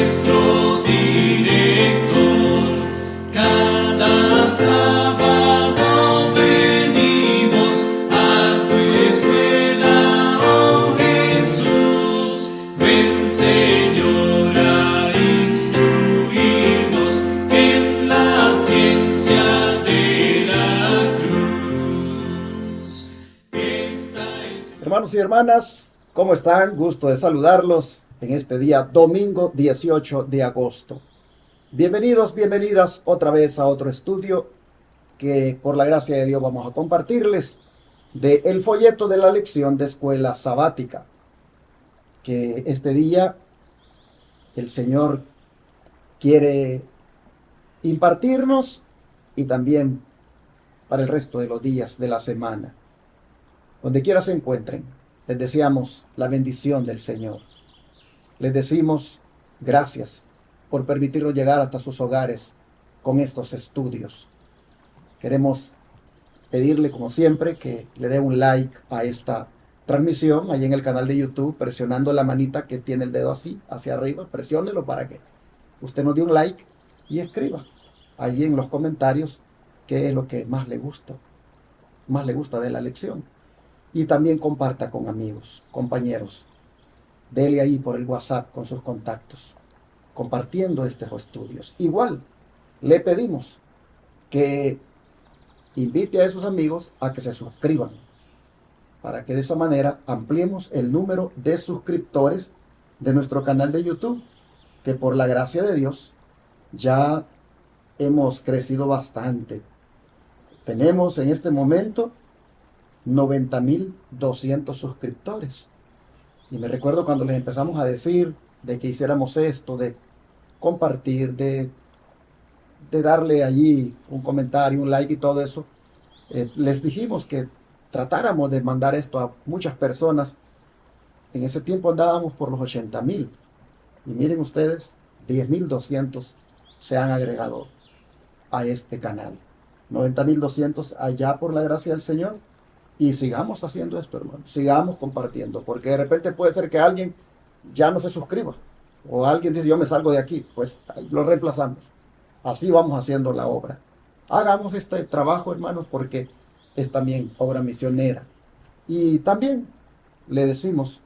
nuestro director. Cada sábado venimos a tu escuela, oh Jesús. Ven, Señor, a instruirnos en la ciencia de la cruz. Hermanos y hermanas, ¿cómo están? Gusto de saludarlos en este día, domingo 18 de agosto. Bienvenidos, bienvenidas otra vez a otro estudio que por la gracia de Dios vamos a compartirles del folleto de la lección de escuela sabática, que este día el Señor quiere impartirnos y también para el resto de los días de la semana. Donde quiera se encuentren, les deseamos la bendición del Señor. Les decimos gracias por permitirnos llegar hasta sus hogares con estos estudios. Queremos pedirle, como siempre, que le dé un like a esta transmisión ahí en el canal de YouTube, presionando la manita que tiene el dedo así, hacia arriba. Presiónelo para que usted nos dé un like y escriba ahí en los comentarios qué es lo que más le gusta de la lección. Y también comparta con amigos, compañeros. Dele ahí por el WhatsApp con sus contactos, compartiendo estos estudios. Igual, le pedimos que invite a esos amigos a que se suscriban, para que de esa manera ampliemos el número de suscriptores de nuestro canal de YouTube, que por la gracia de Dios ya hemos crecido bastante. Tenemos en este momento 90.200 suscriptores. Y me recuerdo cuando les empezamos a decir de que hiciéramos esto, de compartir, de darle allí un comentario, un like y todo eso, les dijimos que tratáramos de mandar esto a muchas personas. En ese tiempo andábamos por los 80.000. Y miren ustedes, 10.200 se han agregado a este canal. 90.200 allá por la gracia del Señor. Y sigamos haciendo esto, hermanos. Sigamos compartiendo. Porque de repente puede ser que alguien ya no se suscriba. O alguien dice, yo me salgo de aquí. Pues lo reemplazamos. Así vamos haciendo la obra. Hagamos este trabajo, hermanos, porque es también obra misionera. Y también le decimos,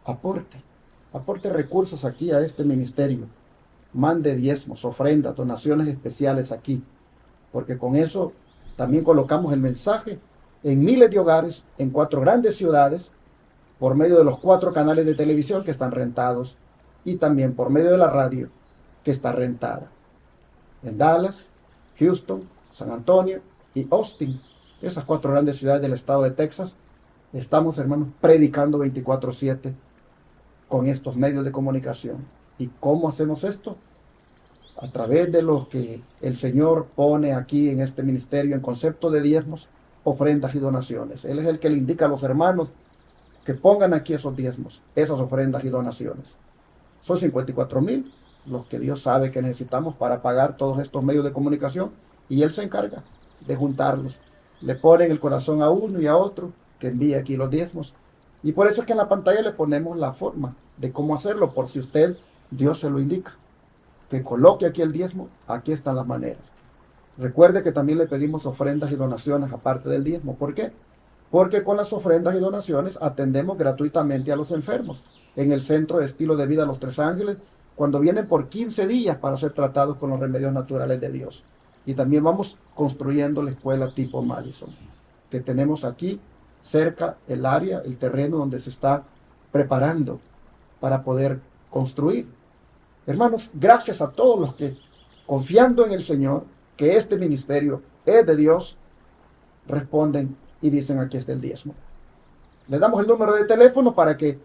aporte recursos aquí a este ministerio. Mande diezmos, ofrendas, donaciones especiales aquí. Porque con eso también colocamos el mensaje en miles de hogares, en 4 grandes ciudades, por medio de los 4 canales de televisión que están rentados y también por medio de la radio que está rentada. En Dallas, Houston, San Antonio y Austin, esas 4 grandes ciudades del estado de Texas, estamos, hermanos, predicando 24/7 con estos medios de comunicación. ¿Y cómo hacemos esto? A través de lo que el Señor pone aquí en este ministerio en concepto de diezmos, ofrendas y donaciones. Él es el que le indica a los hermanos que pongan aquí esos diezmos, esas ofrendas y donaciones. Son 54.000 los que Dios sabe que necesitamos para pagar todos estos medios de comunicación y Él se encarga de juntarlos. Le pone en el corazón a uno y a otro que envíe aquí los diezmos. Y por eso es que en la pantalla le ponemos la forma de cómo hacerlo, por si usted, Dios se lo indica. Que coloque aquí el diezmo, aquí están las maneras. Recuerde que también le pedimos ofrendas y donaciones aparte del diezmo. ¿Por qué? Porque con las ofrendas y donaciones atendemos gratuitamente a los enfermos en el Centro de Estilo de Vida Los Tres Ángeles, cuando vienen por 15 días para ser tratados con los remedios naturales de Dios. Y también vamos construyendo la escuela tipo Madison, que tenemos aquí cerca el área, el terreno donde se está preparando para poder construir. Hermanos, gracias a todos los que, confiando en el Señor, que este ministerio es de Dios, responden y dicen aquí está el diezmo. Les damos el número de teléfono para que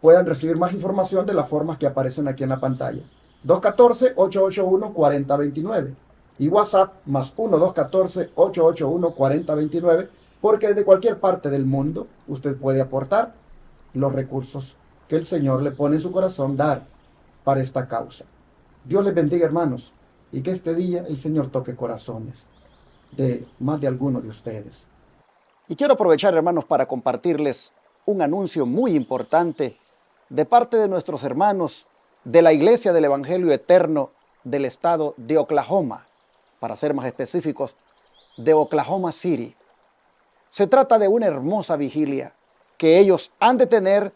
puedan recibir más información de las formas que aparecen aquí en la pantalla. 214-881-4029 y WhatsApp más 1-214-881-4029, porque desde cualquier parte del mundo usted puede aportar los recursos que el Señor le pone en su corazón dar para esta causa. Dios les bendiga, hermanos, y que este día el Señor toque corazones de más de algunos de ustedes. Y quiero aprovechar, hermanos, para compartirles un anuncio muy importante de parte de nuestros hermanos de la Iglesia del Evangelio Eterno del estado de Oklahoma, para ser más específicos, de Oklahoma City. Se trata de una hermosa vigilia que ellos han de tener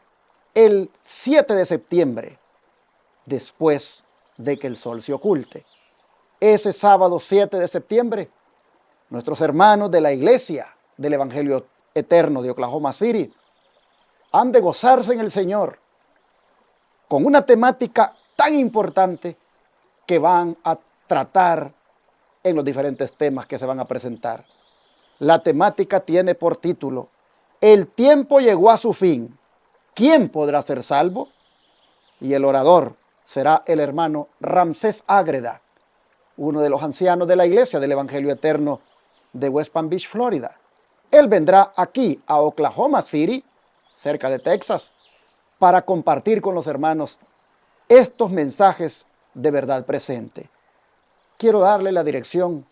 el 7 de septiembre, después de que el sol se oculte. Ese sábado 7 de septiembre, nuestros hermanos de la Iglesia del Evangelio Eterno de Oklahoma City han de gozarse en el Señor con una temática tan importante que van a tratar en los diferentes temas que se van a presentar. La temática tiene por título: El tiempo llegó a su fin. ¿Quién podrá ser salvo? Y el orador será el hermano Ramsés Ágreda, uno de los ancianos de la Iglesia del Evangelio Eterno de West Palm Beach, Florida. Él vendrá aquí a Oklahoma City, cerca de Texas, para compartir con los hermanos estos mensajes de verdad presente. Quiero darle la dirección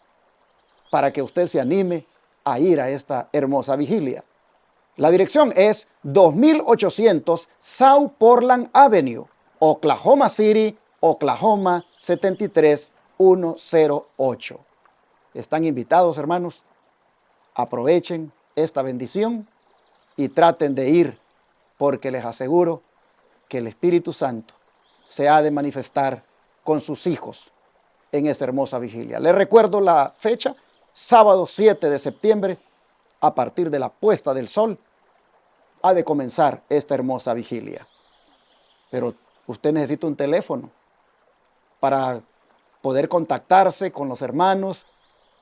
para que usted se anime a ir a esta hermosa vigilia. La dirección es 2800 South Portland Avenue, Oklahoma City, Oklahoma 73108. Están invitados, hermanos. Aprovechen esta bendición y traten de ir, porque les aseguro que el Espíritu Santo se ha de manifestar con sus hijos en esta hermosa vigilia. Les recuerdo la fecha: sábado 7 de septiembre, a partir de la puesta del sol, ha de comenzar esta hermosa vigilia. Pero usted necesita un teléfono para poder contactarse con los hermanos,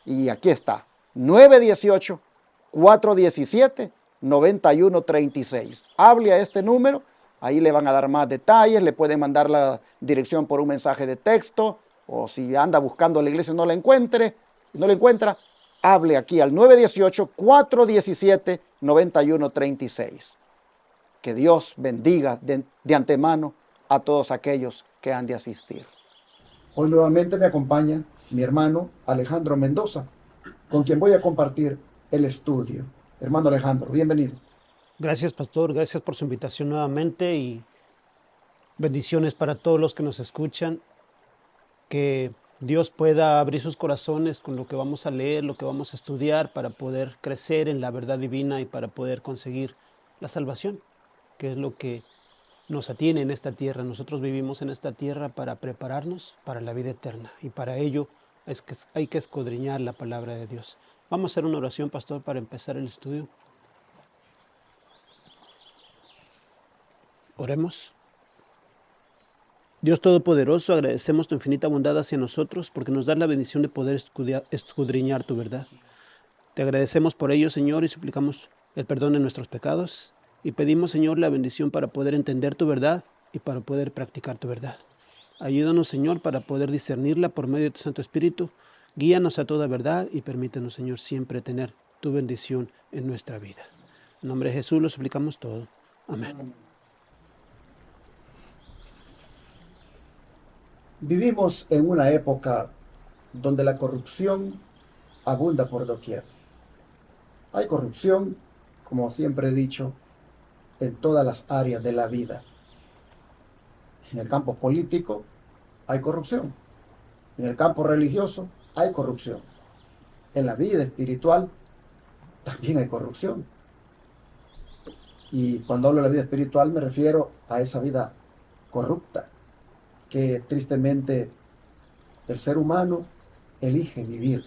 y aquí está: 918-417-9136. Hable a este número, ahí le van a dar más detalles, le pueden mandar la dirección por un mensaje de texto, o si anda buscando la iglesia y no la encuentra, hable aquí al 918-417-9136. Que Dios bendiga de antemano a todos aquellos que han de asistir. Hoy nuevamente me acompaña mi hermano Alejandro Mendoza, con quien voy a compartir el estudio. Hermano Alejandro, bienvenido. Gracias, pastor. Gracias por su invitación nuevamente y bendiciones para todos los que nos escuchan. Que Dios pueda abrir sus corazones con lo que vamos a leer, lo que vamos a estudiar, para poder crecer en la verdad divina y para poder conseguir la salvación, que es lo que nos atiene en esta tierra. Nosotros vivimos en esta tierra para prepararnos para la vida eterna, y para ello hay que escudriñar la palabra de Dios. Vamos a hacer una oración, pastor, para empezar el estudio. Oremos. Dios Todopoderoso, agradecemos tu infinita bondad hacia nosotros, porque nos das la bendición de poder escudriñar tu verdad. Te agradecemos por ello, Señor, y suplicamos el perdón de nuestros pecados, y pedimos, Señor, la bendición para poder entender tu verdad y para poder practicar tu verdad. Ayúdanos, Señor, para poder discernirla por medio de tu Santo Espíritu. Guíanos a toda verdad y permítenos, Señor, siempre tener tu bendición en nuestra vida. En nombre de Jesús lo suplicamos todo. Amén. Vivimos en una época donde la corrupción abunda por doquier. Hay corrupción, como siempre he dicho, en todas las áreas de la vida. En el campo político hay corrupción. En el campo religioso hay corrupción. En la vida espiritual también hay corrupción. Y cuando hablo de la vida espiritual me refiero a esa vida corrupta que tristemente el ser humano elige vivir.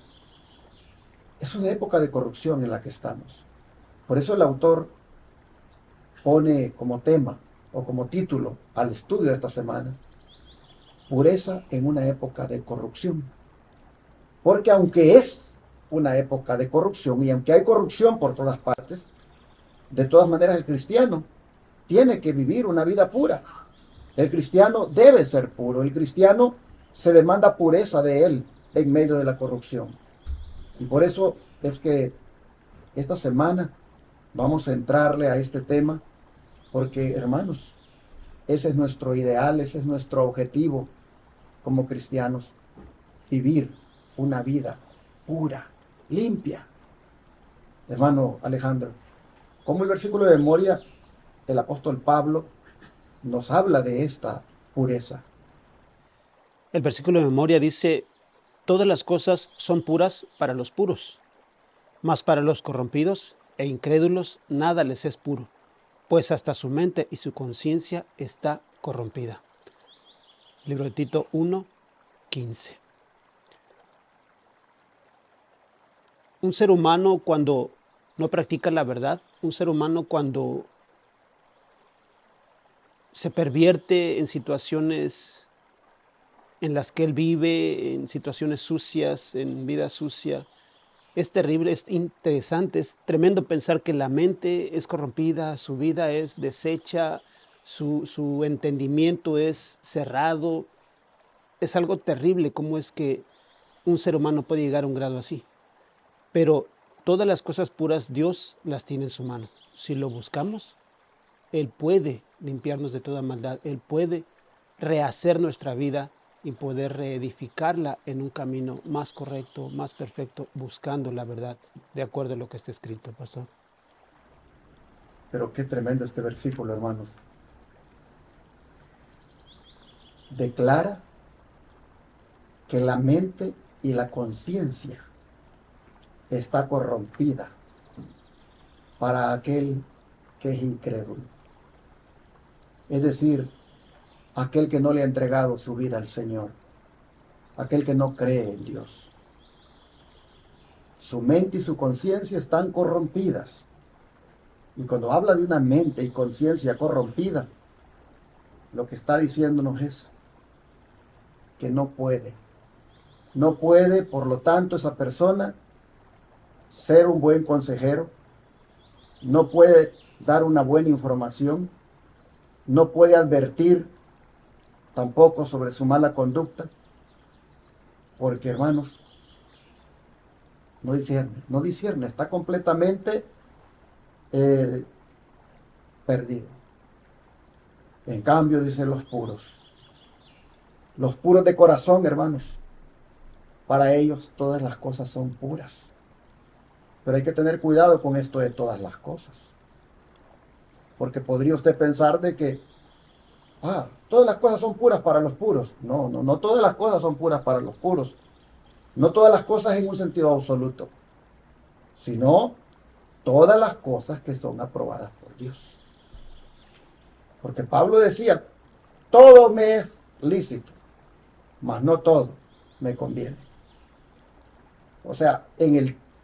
Es una época de corrupción en la que estamos. Por eso el autor pone como tema o como título al estudio de esta semana: pureza en una época de corrupción. Porque aunque es una época de corrupción y aunque hay corrupción por todas partes, de todas maneras el cristiano tiene que vivir una vida pura. El cristiano debe ser puro. El cristiano se demanda pureza de él en medio de la corrupción. Y por eso es que esta semana vamos a entrarle a este tema, porque, hermanos, ese es nuestro ideal, ese es nuestro objetivo como cristianos: vivir una vida pura, limpia. Hermano Alejandro, como el versículo de memoria, el apóstol Pablo nos habla de esta pureza. El versículo de memoria dice, todas las cosas son puras para los puros, mas para los corrompidos e incrédulos nada les es puro, pues hasta su mente y su conciencia está corrompida. Libro de Tito 1:15. Un ser humano cuando no practica la verdad, un ser humano cuando se pervierte en situaciones en las que él vive, en situaciones sucias, en vida sucia, es terrible, es interesante, es tremendo pensar que la mente es corrompida, su vida es deshecha, su entendimiento es cerrado. Es algo terrible cómo es que un ser humano puede llegar a un grado así. Pero todas las cosas puras Dios las tiene en su mano. Si lo buscamos, Él puede limpiarnos de toda maldad. Él puede rehacer nuestra vida y poder reedificarla en un camino más correcto, más perfecto, buscando la verdad, de acuerdo a lo que está escrito, pastor. Pero qué tremendo este versículo, hermanos. Declara que la mente y la conciencia está corrompida para aquel que es incrédulo. Es decir, aquel que no le ha entregado su vida al Señor, aquel que no cree en Dios. Su mente y su conciencia están corrompidas. Y cuando habla de una mente y conciencia corrompida, lo que está diciéndonos es que no puede. No puede, por lo tanto, esa persona ser un buen consejero, no puede dar una buena información, no puede advertir tampoco sobre su mala conducta, porque, hermanos, no discierne, está completamente perdido. En cambio, dicen los puros de corazón, hermanos, para ellos todas las cosas son puras. Pero hay que tener cuidado con esto de todas las cosas. Porque podría usted pensar de que, todas las cosas son puras para los puros. No todas las cosas son puras para los puros. No todas las cosas en un sentido absoluto, sino todas las cosas que son aprobadas por Dios. Porque Pablo decía, todo me es lícito, mas no todo me conviene. O sea,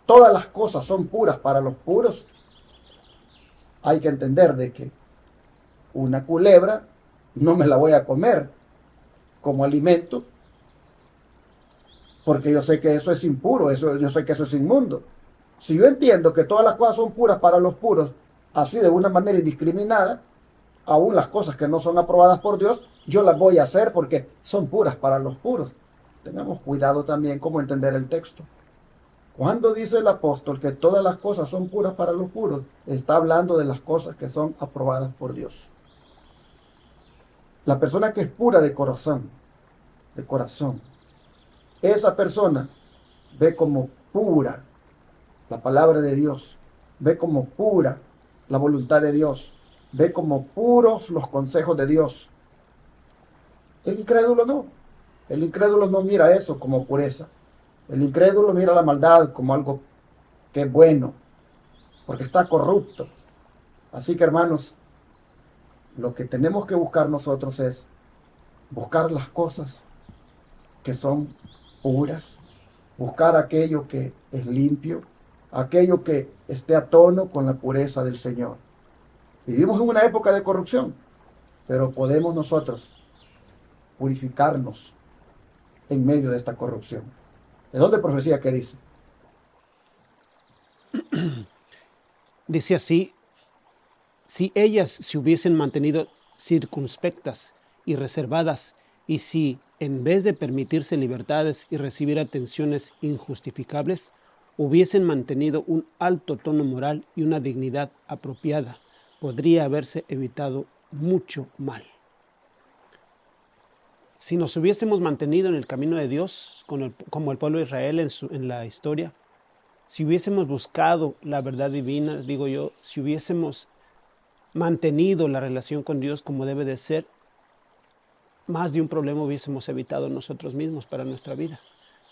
todas las cosas son puras para los puros. Hay que entender de que una culebra no me la voy a comer como alimento, porque yo sé que eso es impuro, yo sé que eso es inmundo. Si yo entiendo que todas las cosas son puras para los puros, así de una manera indiscriminada, aún las cosas que no son aprobadas por Dios, yo las voy a hacer porque son puras para los puros. Tengamos cuidado también cómo entender el texto. Cuando dice el apóstol que todas las cosas son puras para los puros, está hablando de las cosas que son aprobadas por Dios. La persona que es pura de corazón, esa persona ve como pura la palabra de Dios, ve como pura la voluntad de Dios, ve como puros los consejos de Dios. El incrédulo no mira eso como pureza. El incrédulo mira la maldad como algo que es bueno, porque está corrupto. Así que, hermanos, lo que tenemos que buscar nosotros es buscar las cosas que son puras, buscar aquello que es limpio, aquello que esté a tono con la pureza del Señor. Vivimos en una época de corrupción, pero podemos nosotros purificarnos en medio de esta corrupción. ¿De dónde profecía que dice? Dice así, si ellas se hubiesen mantenido circunspectas y reservadas, y si, en vez de permitirse libertades y recibir atenciones injustificables, hubiesen mantenido un alto tono moral y una dignidad apropiada, podría haberse evitado mucho mal. Si nos hubiésemos mantenido en el camino de Dios, como el pueblo de Israel en la historia, si hubiésemos buscado la verdad divina, digo yo, si hubiésemos mantenido la relación con Dios como debe de ser, más de un problema hubiésemos evitado nosotros mismos para nuestra vida.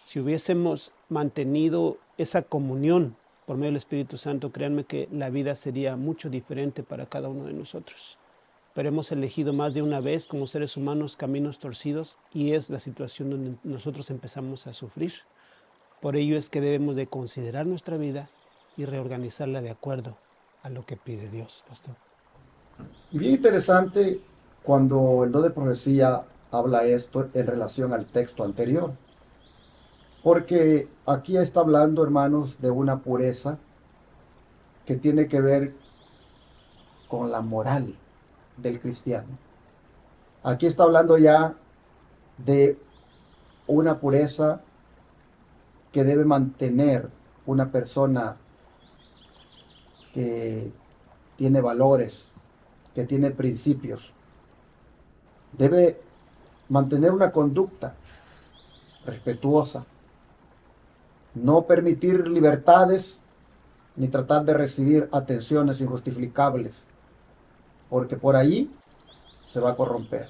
Si hubiésemos mantenido esa comunión por medio del Espíritu Santo, créanme que la vida sería mucho diferente para cada uno de nosotros. Pero hemos elegido más de una vez como seres humanos caminos torcidos y es la situación donde nosotros empezamos a sufrir. Por ello es que debemos de considerar nuestra vida y reorganizarla de acuerdo a lo que pide Dios, pastor. Bien interesante cuando el don de profecía habla esto en relación al texto anterior. Porque aquí está hablando, hermanos, de una pureza que tiene que ver con la moral del cristiano. Aquí está hablando ya de una pureza que debe mantener una persona que tiene valores, que tiene principios. Debe mantener una conducta respetuosa, no permitir libertades ni tratar de recibir atenciones injustificables, porque por ahí se va a corromper.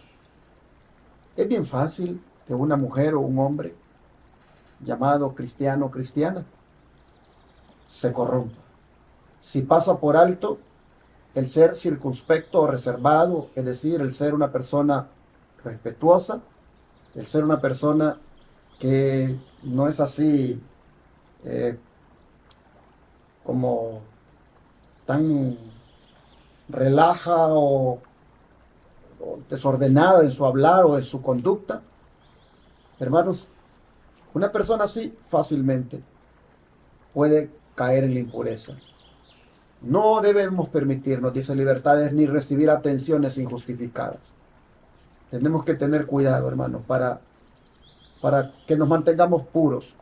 Es bien fácil que una mujer o un hombre llamado cristiano o cristiana se corrompa. Si pasa por alto el ser circunspecto o reservado, es decir, el ser una persona respetuosa, el ser una persona que no es así como tan relaja o desordenada en su hablar o en su conducta. Hermanos, una persona así fácilmente puede caer en la impureza. No debemos permitirnos, dice, libertades ni recibir atenciones injustificadas. Tenemos que tener cuidado, hermanos, para que nos mantengamos puros.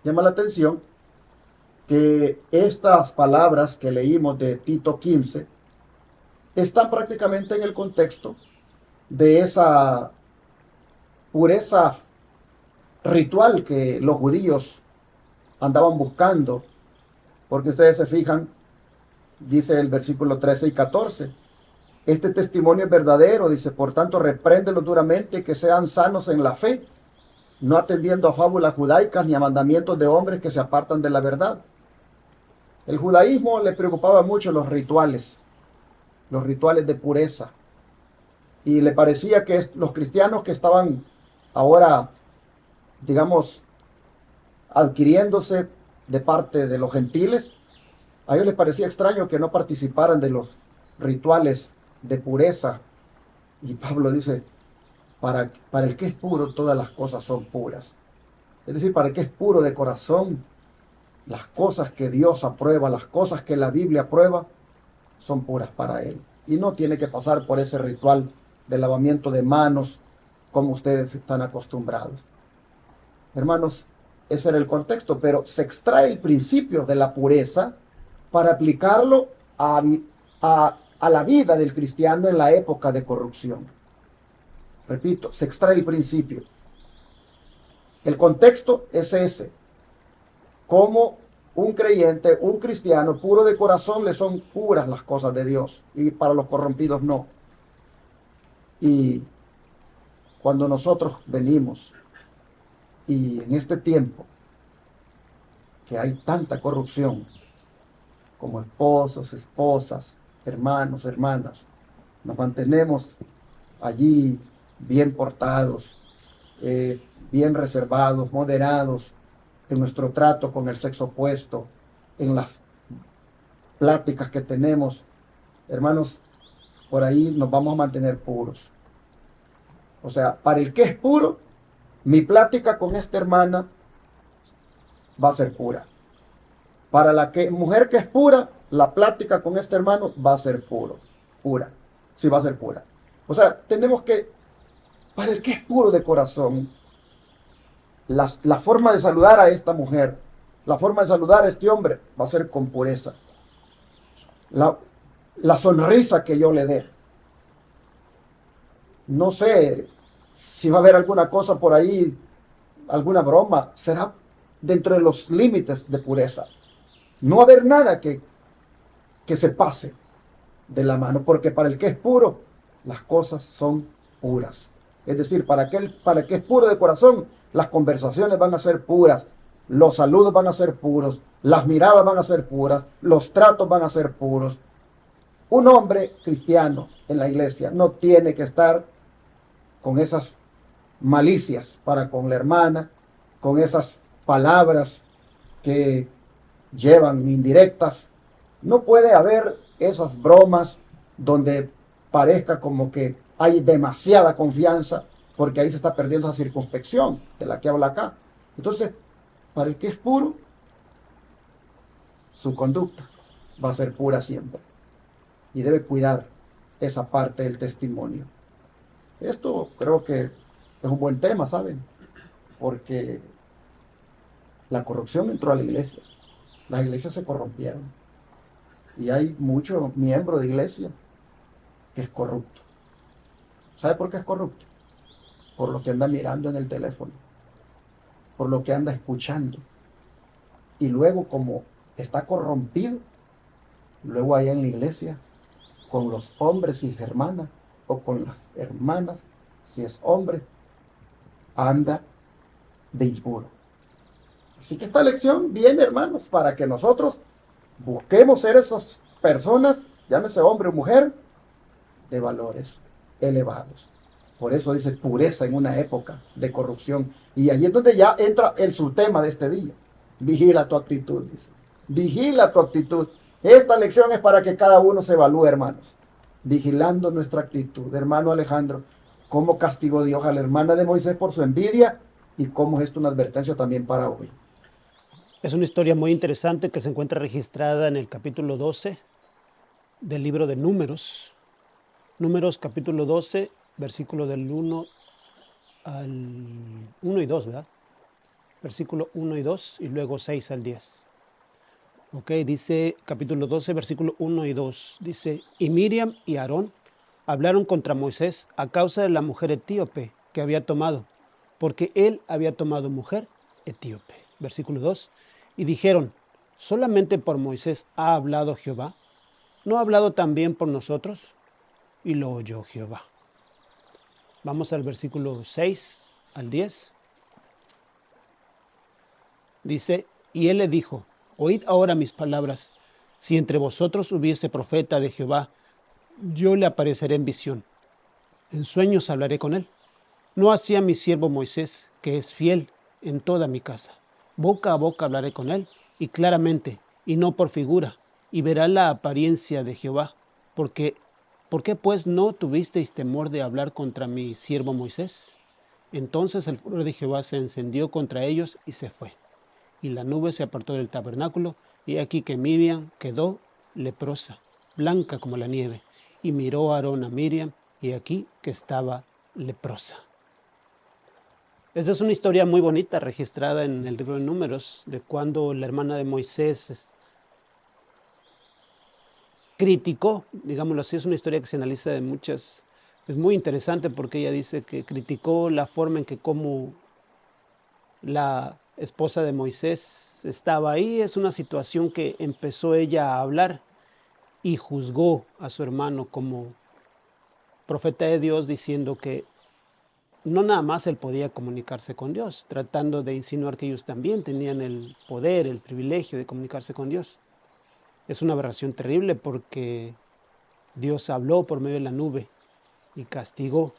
Llama la atención que estas palabras que leímos de Tito 15 están prácticamente en el contexto de esa pureza ritual que los judíos andaban buscando, porque ustedes se fijan, dice el versículo 13 y 14, este testimonio es verdadero, dice, por tanto repréndelos duramente que sean sanos en la fe, no atendiendo a fábulas judaicas ni a mandamientos de hombres que se apartan de la verdad. El judaísmo le preocupaba mucho los rituales de pureza, y le parecía que los cristianos que estaban ahora, digamos, adquiriéndose de parte de los gentiles, a ellos les parecía extraño que no participaran de los rituales de pureza. Y Pablo dice, para el que es puro, todas las cosas son puras. Es decir, para el que es puro de corazón, las cosas que Dios aprueba, las cosas que la Biblia aprueba, son puras para él. Y no tiene que pasar por ese ritual de lavamiento de manos como ustedes están acostumbrados. Hermanos, ese era el contexto, pero se extrae el principio de la pureza para aplicarlo a la vida del cristiano en la época de corrupción. Repito, se extrae el principio. El contexto es ese. Como un creyente, un cristiano puro de corazón, le son puras las cosas de Dios, y para los corrompidos no. Y cuando nosotros venimos, y en este tiempo que hay tanta corrupción, como esposos, esposas, hermanos, hermanas, nos mantenemos allí bien portados, bien reservados, moderados en nuestro trato con el sexo opuesto, en las pláticas que tenemos, hermanos, por ahí nos vamos a mantener puros. O sea, para el que es puro, mi plática con esta hermana va a ser pura. Para la mujer que es pura, la plática con este hermano va a ser pura. Sí, va a ser pura. O sea, tenemos que, para el que es puro de corazón, la forma de saludar a esta mujer, la forma de saludar a este hombre va a ser con pureza. La sonrisa que yo le dé. No sé si va a haber alguna cosa por ahí, alguna broma, será dentro de los límites de pureza. No va a haber nada que se pase de la mano, porque para el que es puro, las cosas son puras. Es decir, para el que es puro de corazón, las conversaciones van a ser puras, los saludos van a ser puros, las miradas van a ser puras, los tratos van a ser puros. Un hombre cristiano en la iglesia no tiene que estar con esas malicias para con la hermana, con esas palabras que llevan indirectas. No puede haber esas bromas donde parezca como que hay demasiada confianza, porque ahí se está perdiendo esa circunspección de la que habla acá. Entonces, para el que es puro, su conducta va a ser pura siempre. Y debe cuidar esa parte del testimonio. Esto creo que es un buen tema, ¿saben? Porque la corrupción entró a la iglesia. Las iglesias se corrompieron. Y hay muchos miembros de iglesia que es corrupto. ¿Sabe por qué es corrupto? Por lo que anda mirando en el teléfono, por lo que anda escuchando. Y luego, como está corrompido, luego allá en la iglesia, con los hombres y hermanas, o con las hermanas, si es hombre, anda de impuro. Así que esta lección viene, hermanos, para que nosotros busquemos ser esas personas, llámese hombre o mujer, de valores elevados. Por eso dice pureza en una época de corrupción. Y allí es donde ya entra el subtema de este día. Vigila tu actitud, dice. Vigila tu actitud. Esta lección es para que cada uno se evalúe, hermanos. Vigilando nuestra actitud. Hermano Alejandro, ¿cómo castigó Dios a la hermana de Moisés por su envidia? Y cómo es esto una advertencia también para hoy. Es una historia muy interesante que se encuentra registrada en el capítulo 12 del libro de Números. Números capítulo 12, versículo del 1 y 2, ¿verdad? Versículo 1 y 2 y luego 6 al 10. Ok, dice capítulo 12, versículo 1 y 2. Dice, y Miriam y Aarón hablaron contra Moisés a causa de la mujer etíope que había tomado, porque él había tomado mujer etíope. Versículo 2. Y dijeron, ¿solamente por Moisés ha hablado Jehová? ¿No ha hablado también por nosotros? Y lo oyó Jehová. Vamos al versículo 6 al 10. Dice, y él le dijo, oíd ahora mis palabras. Si entre vosotros hubiese profeta de Jehová, yo le apareceré en visión. En sueños hablaré con él. No así a mi siervo Moisés, que es fiel en toda mi casa. Boca a boca hablaré con él, y claramente, y no por figura, y verá la apariencia de Jehová. ¿Por qué pues no tuvisteis temor de hablar contra mi siervo Moisés? Entonces el furor de Jehová se encendió contra ellos y se fue. Y la nube se apartó del tabernáculo, y aquí que Miriam quedó leprosa, blanca como la nieve. Y miró Aarón a Miriam, y aquí que estaba leprosa. Esa es una historia muy bonita registrada en el libro de Números, de cuando la hermana de Moisés criticó, digámoslo así, es una historia que se analiza de muchas, es muy interesante porque ella dice que criticó la forma en que como la esposa de Moisés estaba ahí. Es una situación que empezó ella a hablar y juzgó a su hermano como profeta de Dios, diciendo que no nada más él podía comunicarse con Dios, tratando de insinuar que ellos también tenían el poder, el privilegio de comunicarse con Dios. Es una aberración terrible porque Dios habló por medio de la nube y castigó,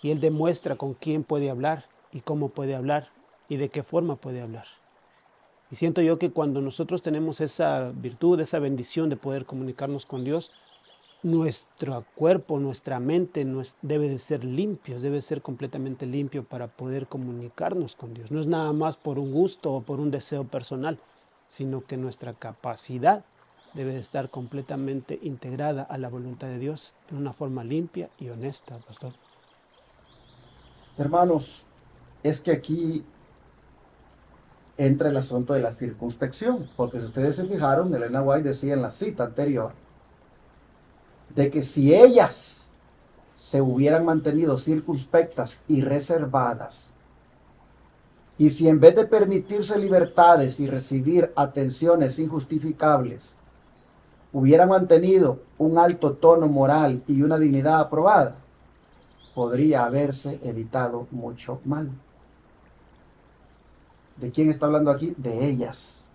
y él demuestra con quién puede hablar y cómo puede hablar y de qué forma puede hablar. Y siento yo que cuando nosotros tenemos esa virtud, esa bendición de poder comunicarnos con Dios, nuestro cuerpo, nuestra mente debe de ser limpios, debe ser completamente limpio para poder comunicarnos con Dios. No es nada más por un gusto o por un deseo personal, sino que nuestra capacidad debe de estar completamente integrada a la voluntad de Dios en una forma limpia y honesta, pastor. Hermanos, es que aquí entra el asunto de la circunspección, porque si ustedes se fijaron, Elena White decía en la cita anterior, de que si ellas se hubieran mantenido circunspectas y reservadas, y si en vez de permitirse libertades y recibir atenciones injustificables, hubieran mantenido un alto tono moral y una dignidad aprobada, podría haberse evitado mucho mal. ¿De quién está hablando aquí? De ellas.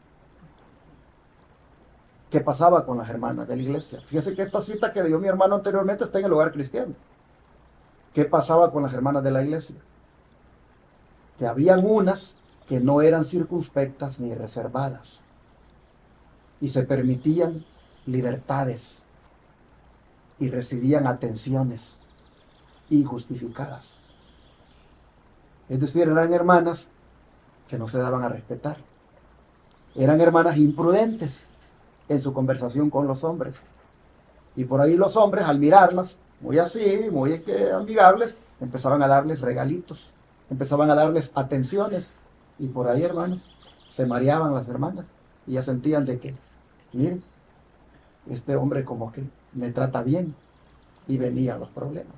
¿Qué pasaba con las hermanas de la iglesia? Fíjese que esta cita que dio mi hermano anteriormente está en el hogar cristiano. ¿Qué pasaba con las hermanas de la iglesia? Que habían unas que no eran circunspectas ni reservadas y se permitían libertades y recibían atenciones injustificadas. Es decir, eran hermanas que no se daban a respetar. Eran hermanas imprudentes en su conversación con los hombres. Y por ahí los hombres, al mirarlas, muy así, muy amigables, empezaban a darles regalitos, empezaban a darles atenciones. Y por ahí, hermanos, se mareaban las hermanas y ya sentían de que, miren, este hombre como que me trata bien. Y venían los problemas.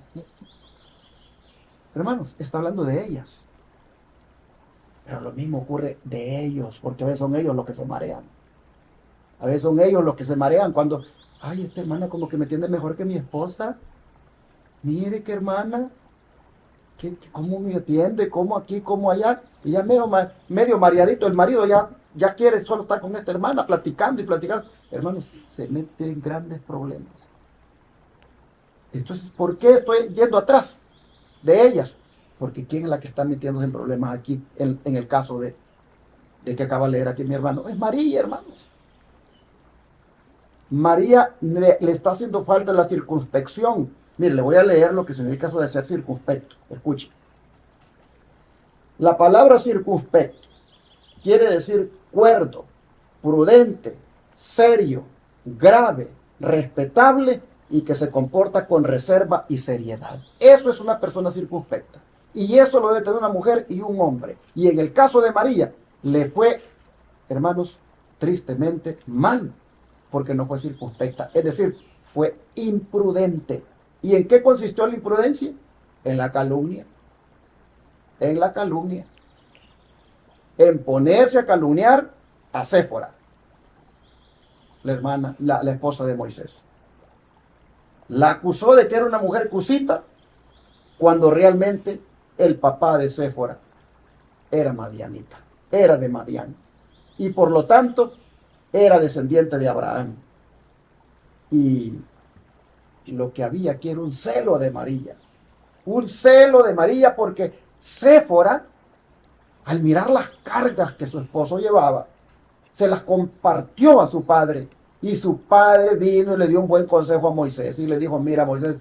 Hermanos, está hablando de ellas. Pero lo mismo ocurre de ellos, porque a veces son ellos los que se marean. A veces son ellos los que se marean cuando, ay, esta hermana como que me entiende mejor que mi esposa. Mire qué hermana, cómo me atiende, cómo aquí, cómo allá. Y ya medio mareadito, el marido ya quiere solo estar con esta hermana, platicando y platicando. Hermanos, se mete en grandes problemas. Entonces, ¿por qué estoy yendo atrás de ellas? Porque ¿quién es la que está metiéndose en problemas aquí, en el caso de que acaba de leer aquí mi hermano? Es María, hermanos. María le está haciendo falta la circunspección. Mire, le voy a leer lo que significa eso de ser circunspecto. Escuche. La palabra circunspecto quiere decir cuerdo, prudente, serio, grave, respetable y que se comporta con reserva y seriedad. Eso es una persona circunspecta. Y eso lo debe tener una mujer y un hombre. Y en el caso de María, le fue, hermanos, tristemente mal, porque no fue circunspecta. Es decir, fue imprudente. ¿Y en qué consistió la imprudencia? En la calumnia. En la calumnia. En ponerse a calumniar a Séfora, la hermana, la esposa de Moisés. La acusó de que era una mujer cusita, cuando realmente el papá de Séfora era madianita, era de Madián. Y por lo tanto, era descendiente de Abraham. Y lo que había aquí era un celo de María. Un celo de María porque Séfora, al mirar las cargas que su esposo llevaba, se las compartió a su padre. Y su padre vino y le dio un buen consejo a Moisés. Y le dijo, mira Moisés,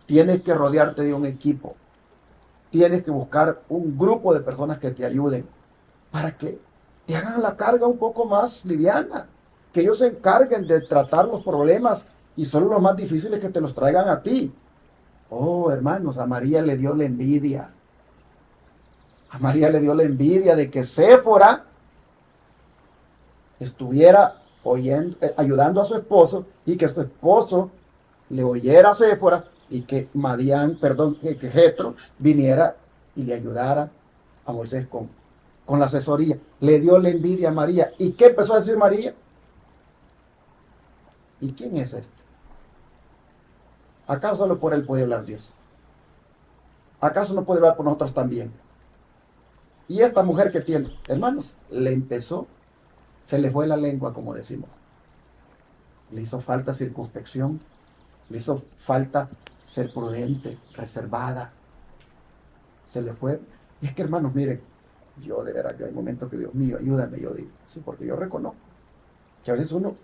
tienes que rodearte de un equipo. Tienes que buscar un grupo de personas que te ayuden para que te hagan la carga un poco más liviana. Que ellos se encarguen de tratar los problemas y solo los más difíciles que te los traigan a ti. Oh, hermanos, a María le dio la envidia. A María le dio la envidia de que Séfora estuviera ayudando a su esposo y que su esposo le oyera a Séfora y que que Jetro viniera y le ayudara a Moisés con la asesoría. Le dio la envidia a María. ¿Y qué empezó a decir María? ¿Y quién es este? ¿Acaso solo por él puede hablar Dios? ¿Acaso no puede hablar por nosotros también? Y esta mujer que tiene, hermanos, se le fue la lengua, como decimos. Le hizo falta circunspección, le hizo falta ser prudente, reservada. Se le fue. Y es que, hermanos, miren, yo de verdad que hay momentos que, Dios mío, ayúdame, yo digo, sí, porque yo reconozco que a veces uno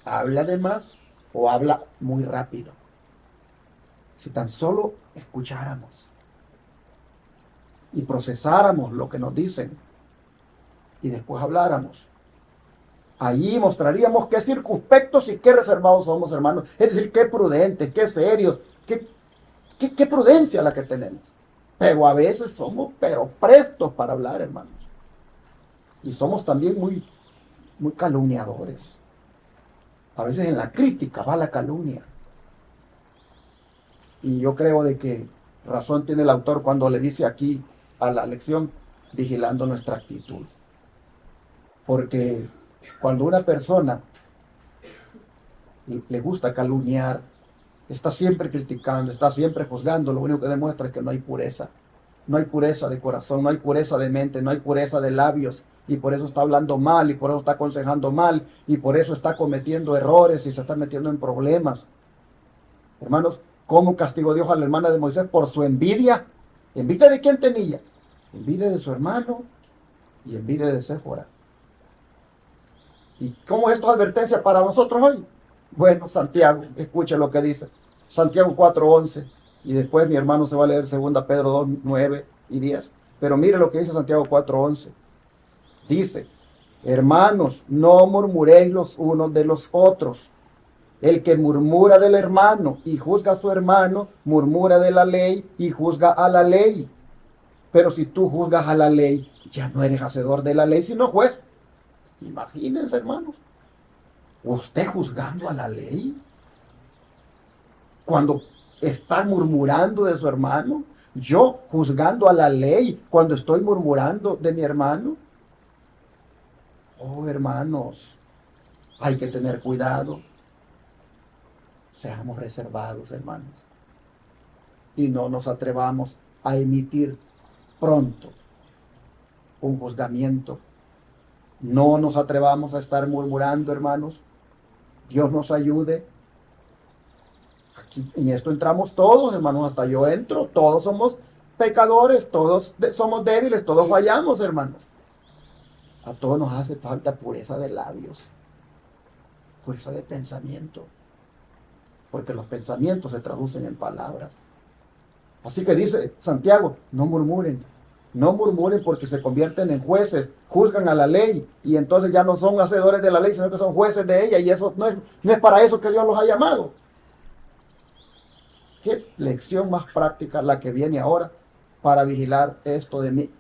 habla de más o habla muy rápido. Si tan solo escucháramos y procesáramos lo que nos dicen y después habláramos, allí mostraríamos qué circunspectos y qué reservados somos, hermanos. Es decir, qué prudentes, qué serios, qué prudencia la que tenemos. Pero a veces somos, prestos para hablar, hermanos. Y somos también muy calumniadores. A veces en la crítica va la calumnia. Y yo creo de que razón tiene el autor cuando le dice aquí a la lección, vigilando nuestra actitud. Porque cuando una persona le gusta calumniar, está siempre criticando, está siempre juzgando, lo único que demuestra es que no hay pureza. No hay pureza de corazón, no hay pureza de mente, no hay pureza de labios. Y por eso está hablando mal, y por eso está aconsejando mal, y por eso está cometiendo errores y se está metiendo en problemas. Hermanos, ¿cómo castigó Dios a la hermana de Moisés? Por su envidia. ¿Envidia de quién tenía? Envidia de su hermano y envidia de Séfora. ¿Y cómo es esto advertencia para nosotros hoy? Bueno, Santiago, escuche lo que dice. Santiago 4:11. Y después mi hermano se va a leer 2 Pedro 2:9 y 10. Pero mire lo que dice Santiago 4:11. Dice, hermanos, no murmuréis los unos de los otros. El que murmura del hermano y juzga a su hermano, murmura de la ley y juzga a la ley. Pero si tú juzgas a la ley, ya no eres hacedor de la ley, sino juez. Imagínense, hermanos, usted juzgando a la ley cuando está murmurando de su hermano, yo juzgando a la ley cuando estoy murmurando de mi hermano. Oh, hermanos, hay que tener cuidado. Seamos reservados, hermanos, y no nos atrevamos a emitir pronto un juzgamiento. No nos atrevamos a estar murmurando, hermanos. Dios nos ayude. Aquí en esto entramos todos, hermanos, hasta yo entro. Todos somos pecadores, todos somos débiles, todos fallamos, hermanos. A todos nos hace falta pureza de labios, pureza de pensamiento, porque los pensamientos se traducen en palabras. Así que dice Santiago, no murmuren. No murmuren porque se convierten en jueces, juzgan a la ley y entonces ya no son hacedores de la ley, sino que son jueces de ella, y eso no es para eso que Dios los ha llamado. Qué lección más práctica la que viene ahora para vigilar esto de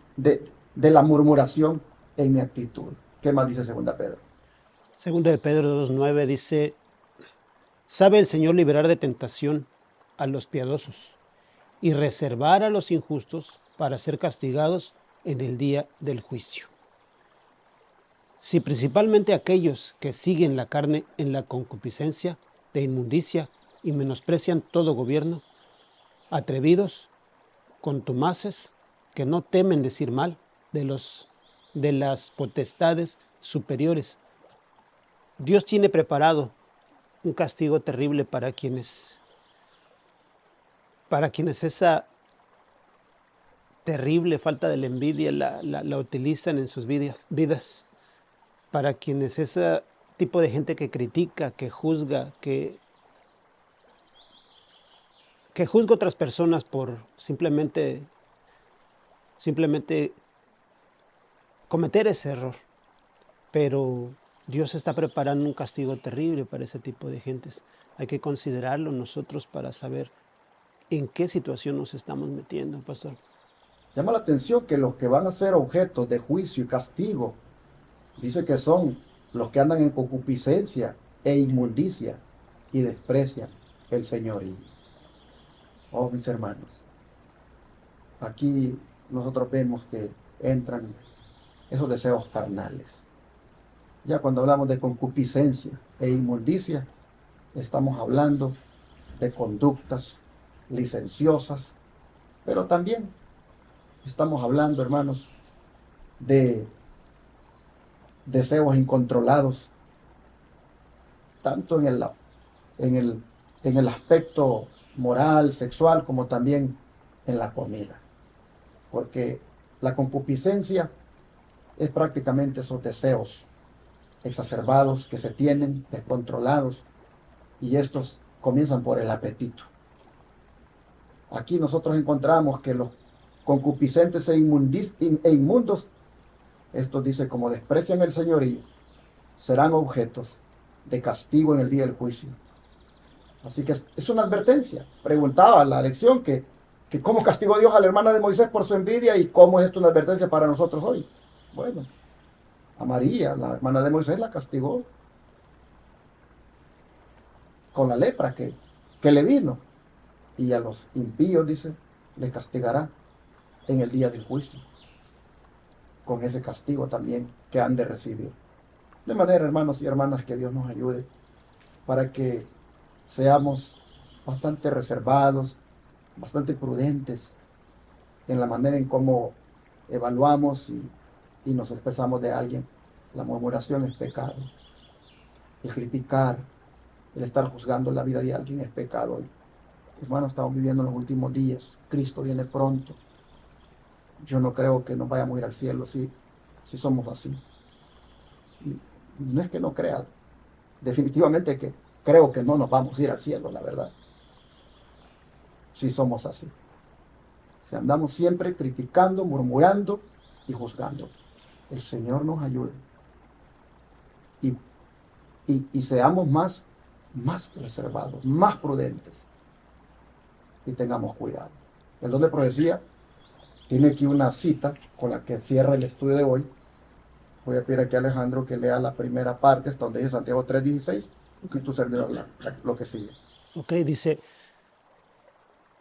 la murmuración en mi actitud. ¿Qué más dice 2 Pedro? Segunda de Pedro 2:9 dice, sabe el Señor liberar de tentación a los piadosos y reservar a los injustos para ser castigados en el día del juicio. Si principalmente aquellos que siguen la carne en la concupiscencia de inmundicia y menosprecian todo gobierno, atrevidos, contumaces, que no temen decir mal de las potestades superiores. Dios tiene preparado un castigo terrible para quienes esa terrible falta de la envidia la utilizan en sus vidas, para quienes ese tipo de gente que critica, que juzga, que juzga a otras personas por simplemente cometer ese error. Pero Dios está preparando un castigo terrible para ese tipo de gentes. Hay que considerarlo nosotros para saber en qué situación nos estamos metiendo, pastor. Llama la atención que los que van a ser objetos de juicio y castigo, dice que son los que andan en concupiscencia e inmundicia y desprecian el señorío. Oh, mis hermanos, aquí nosotros vemos que entran esos deseos carnales. Ya cuando hablamos de concupiscencia e inmundicia, estamos hablando de conductas licenciosas, pero también estamos hablando, hermanos, de deseos incontrolados, tanto en el aspecto moral, sexual, como también en la comida. Porque la concupiscencia es prácticamente esos deseos exacerbados que se tienen, descontrolados, y estos comienzan por el apetito. Aquí nosotros encontramos que los concupiscentes e inmundos, estos dice, como desprecian el señorío, serán objetos de castigo en el día del juicio. Así que es una advertencia. Preguntaba la lección que cómo castigó Dios a la hermana de Moisés por su envidia y cómo es esto una advertencia para nosotros hoy. Bueno, a María, la hermana de Moisés, la castigó con la lepra que le vino. Y a los impíos, dice, le castigará en el día del juicio, con ese castigo también que han de recibir. De manera, hermanos y hermanas, que Dios nos ayude para que seamos bastante reservados, bastante prudentes en la manera en cómo evaluamos y nos expresamos de alguien. La murmuración es pecado. El criticar, el estar juzgando la vida de alguien es pecado. Hermanos, estamos viviendo en los últimos días. Cristo viene pronto. Yo no creo que nos vayamos a ir al cielo si somos así. No es que no crea, definitivamente que creo que no nos vamos a ir al cielo, la verdad. Si somos así. Si andamos siempre criticando, murmurando y juzgando. El Señor nos ayude. Y seamos más reservados, más prudentes. Y tengamos cuidado. El don de profecía tiene aquí una cita con la que cierra el estudio de hoy. Voy a pedir aquí a Alejandro que lea la primera parte, hasta donde dice Santiago 3:16, y tu servidor lo que sigue. Ok, dice,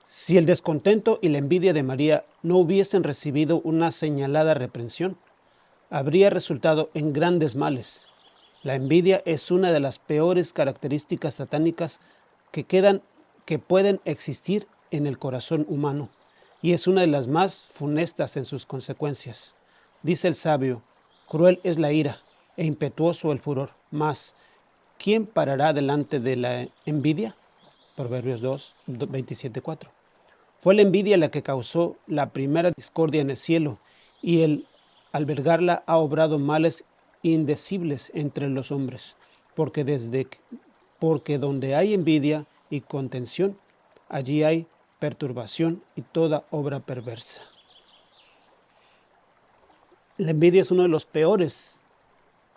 si el descontento y la envidia de María no hubiesen recibido una señalada reprensión, habría resultado en grandes males. La envidia es una de las peores características satánicas que pueden existir en el corazón humano, y es una de las más funestas en sus consecuencias. Dice el sabio, cruel es la ira e impetuoso el furor, mas ¿quién parará delante de la envidia? Proverbios 27:4. Fue la envidia la que causó la primera discordia en el cielo, y el albergarla ha obrado males indecibles entre los hombres, porque donde hay envidia y contención, allí hay perturbación y toda obra perversa. La envidia es uno de los peores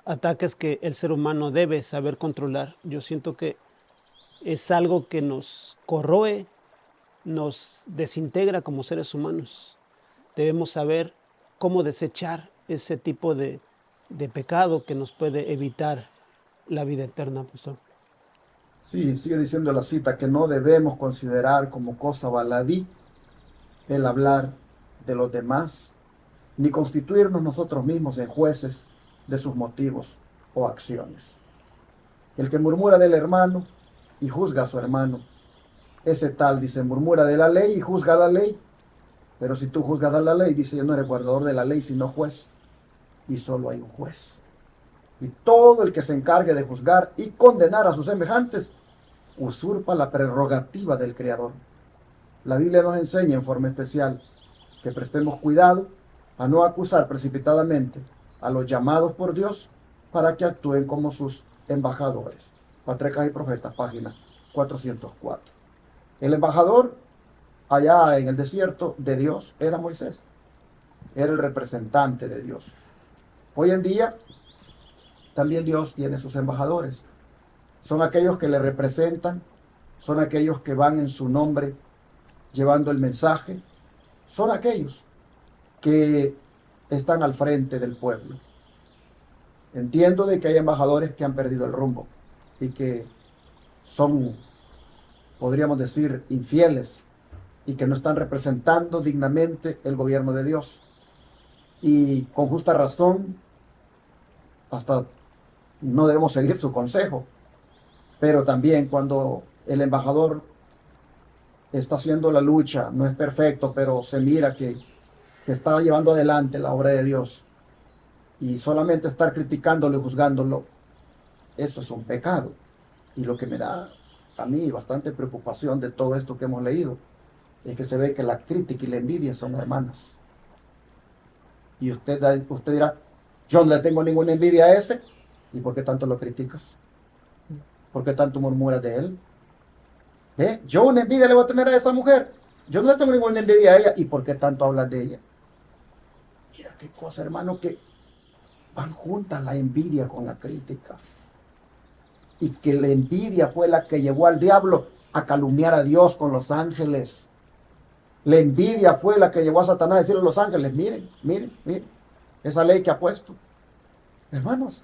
ataques que el ser humano debe saber controlar. Yo siento que es algo que nos corroe, nos desintegra como seres humanos. Debemos saber cómo desechar ese tipo de pecado que nos puede evitar la vida eterna, profesor. Sí, sigue diciendo la cita que no debemos considerar como cosa baladí el hablar de los demás, ni constituirnos nosotros mismos en jueces de sus motivos o acciones. El que murmura del hermano y juzga a su hermano, ese tal, dice, murmura de la ley y juzga la ley. Pero si tú juzgas a la ley, dice, yo no eres guardador de la ley, sino juez. Y solo hay un juez. Y todo el que se encargue de juzgar y condenar a sus semejantes, usurpa la prerrogativa del Creador. La Biblia nos enseña en forma especial que prestemos cuidado a no acusar precipitadamente a los llamados por Dios para que actúen como sus embajadores. Patriarcas y Profetas, página 404. El embajador allá en el desierto de Dios era Moisés. Era el representante de Dios. Hoy en día también Dios tiene sus embajadores. Son aquellos que le representan, son aquellos que van en su nombre llevando el mensaje, son aquellos que están al frente del pueblo. Entiendo de que hay embajadores que han perdido el rumbo y que son, podríamos decir, infieles y que no están representando dignamente el gobierno de Dios. Y con justa razón, hasta no debemos seguir su consejo. Pero también cuando el embajador está haciendo la lucha, no es perfecto, pero se mira que está llevando adelante la obra de Dios, y solamente estar criticándolo y juzgándolo, eso es un pecado. Y lo que me da a mí bastante preocupación de todo esto que hemos leído, es que se ve que la crítica y la envidia son hermanas. Y usted dirá, yo no le tengo ninguna envidia a ese, ¿y por qué tanto lo criticas? ¿Por qué tanto murmuras de él? Yo una envidia le voy a tener a esa mujer. Yo no le tengo ninguna envidia a ella. ¿Y por qué tanto hablas de ella? Mira qué cosa, hermano, que van juntas la envidia con la crítica. Y que la envidia fue la que llevó al diablo a calumniar a Dios con los ángeles. La envidia fue la que llevó a Satanás a decirle a los ángeles, miren, esa ley que ha puesto. Hermanos,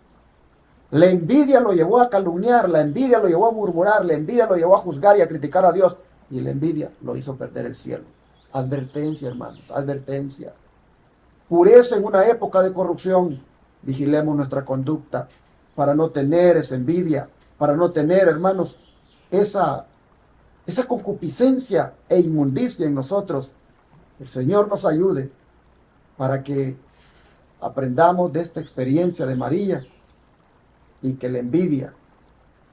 la envidia lo llevó a calumniar, la envidia lo llevó a murmurar, la envidia lo llevó a juzgar y a criticar a Dios. Y la envidia lo hizo perder el cielo. Advertencia, hermanos, advertencia. Pureza en una época de corrupción. Vigilemos nuestra conducta para no tener esa envidia, para no tener, hermanos, esa esa concupiscencia e inmundicia en nosotros. El Señor nos ayude para que aprendamos de esta experiencia de María y que la envidia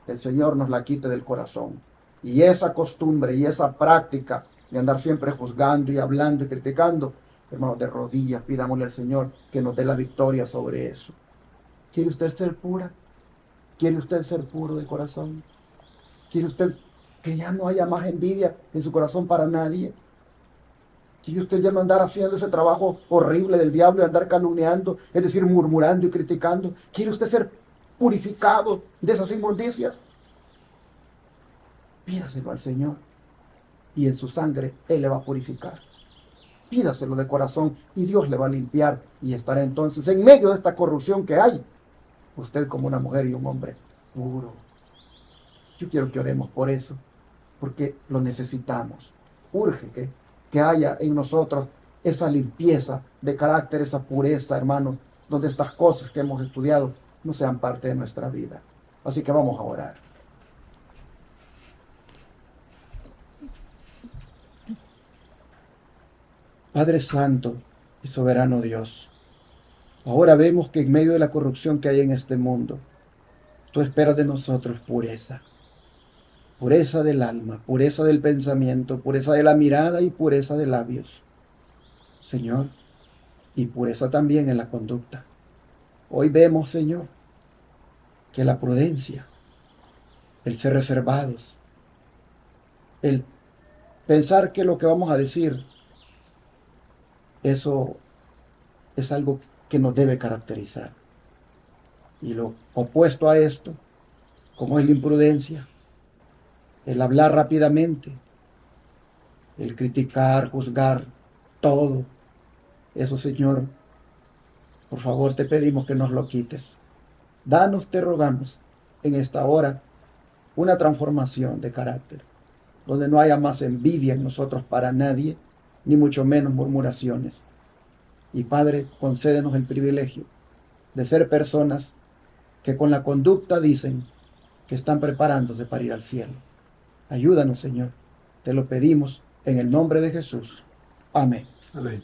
el Señor nos la quite del corazón. Y esa costumbre y esa práctica de andar siempre juzgando y hablando y criticando, hermanos, de rodillas, pidámosle al Señor que nos dé la victoria sobre eso. ¿Quiere usted ser pura? ¿Quiere usted ser puro de corazón? ¿Quiere usted que ya no haya más envidia en su corazón para nadie? ¿Quiere usted ya no andar haciendo ese trabajo horrible del diablo y andar calumniando, es decir, murmurando y criticando? ¿Quiere usted ser purificado de esas inmundicias? Pídaselo al Señor y en su sangre Él le va a purificar. Pídaselo de corazón y Dios le va a limpiar y estará entonces en medio de esta corrupción que hay, usted como una mujer y un hombre puro. Yo quiero que oremos por eso, porque lo necesitamos. Urge que haya en nosotros esa limpieza de carácter, esa pureza, hermanos, donde estas cosas que hemos estudiado no sean parte de nuestra vida. Así que vamos a orar. Padre Santo y Soberano Dios, ahora vemos que en medio de la corrupción que hay en este mundo, tú esperas de nosotros pureza. Pureza del alma, pureza del pensamiento, pureza de la mirada y pureza de labios. Señor, y pureza también en la conducta. Hoy vemos, Señor, que la prudencia, el ser reservados, el pensar que lo que vamos a decir, eso es algo que nos debe caracterizar. Y lo opuesto a esto, como es la imprudencia, el hablar rápidamente, el criticar, juzgar, todo. Eso, Señor, por favor te pedimos que nos lo quites. Danos, te rogamos, en esta hora, una transformación de carácter, donde no haya más envidia en nosotros para nadie, ni mucho menos murmuraciones. Y Padre, concédenos el privilegio de ser personas que con la conducta dicen que están preparándose para ir al cielo. Ayúdanos, Señor. Te lo pedimos en el nombre de Jesús. Amén. Amén.